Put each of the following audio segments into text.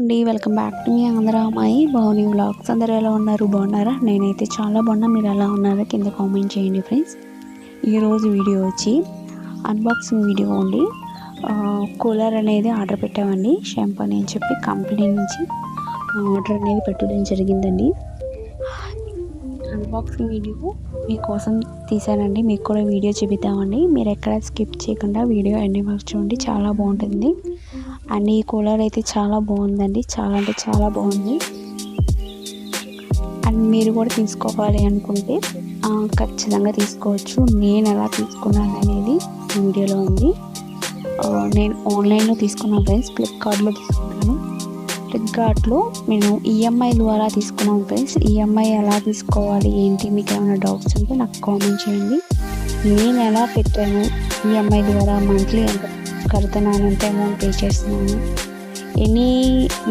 అండి, welcome back to మీ Andhramayi Bhavani vlogs. అందరూ ఎలా ఉన్నారు? బాగున్నారా? నేనైతే చాలా బాగున్నా. మీరు ఎలా ఉన్నారో కింద కామెంట్ చేయండి ఫ్రెండ్స్. ఈరోజు వీడియో వచ్చి అన్బాక్సింగ్ వీడియో అండి. కూలర్ అనేది ఆర్డర్ పెట్టామండి షాంపూ అని చెప్పి కంపెనీ నుంచి ఆర్డర్ అనేది పెట్టడం జరిగిందండి. అన్బాక్సింగ్ వీడియో మీకోసం తీసానండి, మీకు కూడా వీడియో చూపిద్దామండి. మీరు ఎక్కడ స్కిప్ చేయకుండా వీడియో ఎండింగ్ వరకు చూడండి, చాలా బాగుంటుంది. అండ్ ఈ కూలర్ అయితే చాలా బాగుందండి, చాలా అంటే చాలా బాగుంది. అండ్ మీరు కూడా తీసుకోవాలి అనుకుంటే ఖచ్చితంగా తీసుకోవచ్చు. నేను ఎలా తీసుకున్నాను అనేది వీడియోలో ఉంది. నేను ఆన్లైన్లో తీసుకున్నాను ఫ్రెండ్స్, ఫ్లిప్కార్ట్లో తీసుకున్నాను. ఫ్లిప్కార్ట్లో నేను ఈఎంఐ ద్వారా తీసుకున్నాను ఫ్రెండ్స్. ఈఎంఐ ఎలా తీసుకోవాలి ఏంటి, మీకు ఏమైనా డౌట్స్ ఉంటే నాకు కామెంట్ చేయండి. నేను ఎలా పెట్టాను, ఈఎంఐ ద్వారా మంత్లీ ఎంత కడుతున్నాను, ఎంత అమౌంట్ పే చేస్తున్నాను, ఎన్ని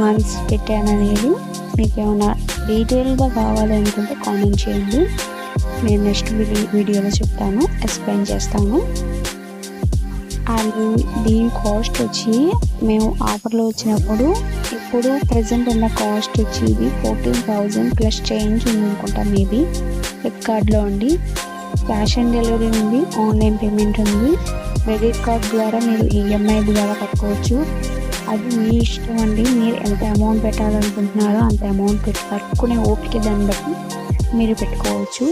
మంత్స్ పెట్టాను అనేది మీకు ఏమైనా డీటెయిల్గా కావాలి అనుకుంటే కామెంట్ చేయండి. నేను నెక్స్ట్ వీడియోలో చెప్తాను, ఎక్స్ప్లెయిన్ చేస్తాను. అండ్ దీని కాస్ట్ వచ్చి మేము ఆఫర్లో వచ్చినప్పుడు ఇప్పుడు ప్రజెంట్ ఉన్న కాస్ట్ వచ్చి ఇది 14,000 ప్లస్ చేంజ్ ఉంది అనుకుంటా. మేబీ ఫ్లిప్కార్ట్లో అండి. క్యాష్ ఆన్ డెలివరీ ఉంది, ఆన్లైన్ పేమెంట్ ఉంది. క్రెడిట్ కార్డ్ ద్వారా మీరు ఈఎంఐ ద్వారా కట్టుకోవచ్చు. అది మీ ఇష్టం అండి. మీరు ఎంత అమౌంట్ పెట్టాలనుకుంటున్నారో అంత అమౌంట్ కట్టుకునే ఓపిక దాన్ని బట్టి మీరు పెట్టుకోవచ్చు.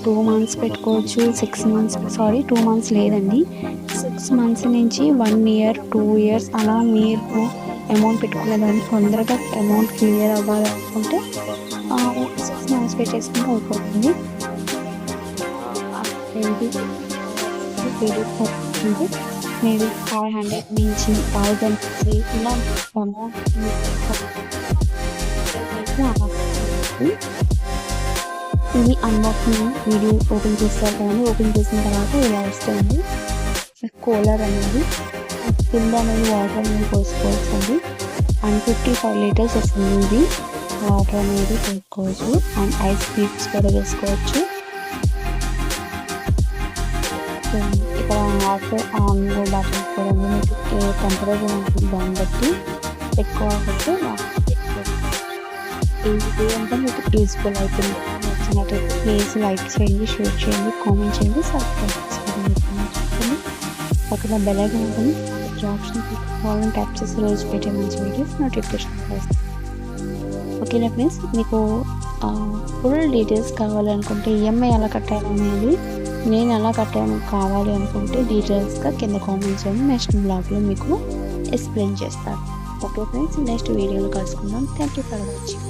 2 months పెట్టుకోవచ్చు, 6 months 2 months లేదండి, 6 months నుంచి 1 year 2 years అలా మీరు అమౌంట్ పెట్టుకునేదాన్ని. తొందరగా అమౌంట్ క్లియర్ అవ్వాలనుకుంటే 6 months పెట్టేసుకుంటే అయిపోతుంది. మీరు 500 నుంచి 1000 ఇలా అమౌంట్ ఇది అన్బాక్సింగ్ వీడియో ఓపెన్ చేస్తారు కానీ ఓపెన్ చేసిన తర్వాత ఇలా వస్తుంది కూలర్ అనేది. కింద అనేది వాటర్ అనేది పోసుకోవచ్చు అండ్ 55 liters వస్తుంది. ఇది వాటర్ అనేది పోసుకోవచ్చు అండ్ ఐస్ క్యూబ్స్ కూడా వేసుకోవచ్చు. ఇక్కడ ఆఫ్ ఆన్లో బటన్స్ కూడా మీకు ఏ టెంపరేచర్ ఉంటుంది దాన్ని బట్టి పెట్టుకోవాలంటే ఇది అంటే మీకు యూజ్ఫుల్ అవుతుంది. నచ్చినట్లయితే ప్లీజ్ లైక్ చేయండి, షేర్ చేయండి, కామెంట్ చేయండి, సబ్స్క్రైబ్ చేసుకోండి. పక్కన బెల్ ఐకాన్ ఉంటుంది, ఆప్షన్ ఫాలోని ట్యాప్ చేసి రోజు పెట్టే మంచి వీడియోస్ నోటిఫికేషన్ వస్తాయి. ఓకేనా ఫ్రెండ్స్, మీకు ఫుల్ డీటెయిల్స్ కావాలనుకుంటే ఈఎంఐ ఎలా కట్టాలనేది నేను ఎలా కట్టాను కావాలి అనుకుంటే డీటెయిల్స్గా కింద కామెంట్ చేయండి. నెక్స్ట్ బ్లాగ్లో మీకు ఎక్స్ప్లెయిన్ చేస్తాను. ఓకే ఫ్రెండ్స్, నెక్స్ట్ వీడియోలో కలుసుకుందాం. Thank you for watching.